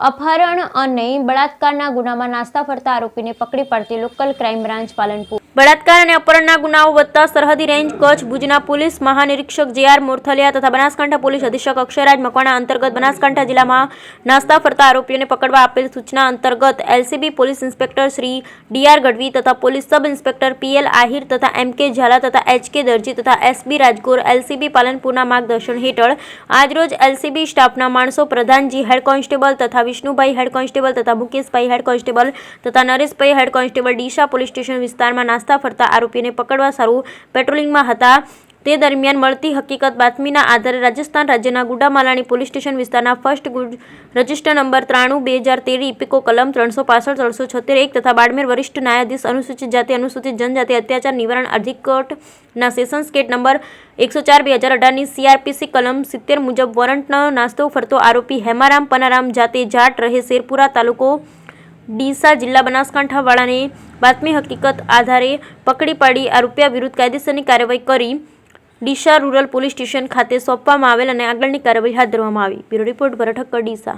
अपहरण અને બળાત્કારના ગુનામાં નાસ્તા ફરતા આરોપીને પકડી પાડતી લોકલ ક્રાઇમ બ્રાન્ચ પાલનપુર। બળાત્કાર અને અપહરણના ગુનાઓ વધતા સરહદી રેન્જ કચ્છ ભુજના પોલીસ મહાનિરીક્ષક જે.આર. મોરથલિયા તથા બનાસકાંઠા પોલીસ અધિક્ષક અક્ષયરાજ મકવાણા અંતર્ગત બનાસકાંઠા જિલ્લામાં નાસ્તા ફરતા આરોપીઓને પકડવા આપેલ સૂચના અંતર્ગત LCB police inspector Shri D R. Gadhvi તથા police sub inspector P L. Ahir તથા એમ.કે. ઝાલા તથા એચ.કે. દરજી તથા એસ.બી. રાજગોર એલસીબી પાલનપુરના માર્ગદર્શન હેઠળ આજરોજ એલસીબી સ્ટાફના માણસો પ્રધાનજી હેડ કોન્સ્ટેબલ તથા વિષ્ણુભાઈ હેડ કોન્સ્ટેબલ તથા મુકેશભાઈ હેડ કોન્સ્ટેબલ તથા Nareshbhai head constable Deesa police station વિસ્તારમાં નાસ્તા ફરતા આરોપીને પકડવા સારું પેટ્રોલિંગમાં હતા। તે દરમિયાન મળતી હકીકત બાતમીના આધારે રાજસ્થાન રાજ્યના ગુડામાલાની પોલીસ સ્ટેશન વિસ્તારના ફર્સ્ટ ગુડ રજિસ્ટર નંબર 93/2013 ઇપિકો કલમ 365-376 તથા બાડમેર વરિષ્ઠ ન્યાયાધીશ અનુસૂચિત જાતિ અનુસૂચિત જનજાતિ અત્યાચાર નિવારણ અધિકોર્ટના સેશન્સ કેટ નંબર 104/2018ની સીઆરપીસી કલમ 70 મુજબ વોરંટનો નાસ્તો ફરતો આરોપી હેમારામ પનારામ જાતે જાટ રહે શેરપુરા તાલુકો ડીસા જિલ્લા બનાસકાંઠા વાળાને બાતમી હકીકત આધારે પકડી પાડી આરોપીયા વિરુદ્ધ કાયદેસરની કાર્યવાહી કરી ડીસા રૂરલ પોલીસ સ્ટેશન ખાતે સોંપવામાં આવેલ અને આગળની કાર્યવાહી હાથ ધરવામાં આવી। બ્યુરો રિપોર્ટ ભરત ઠક્કર ડીસા।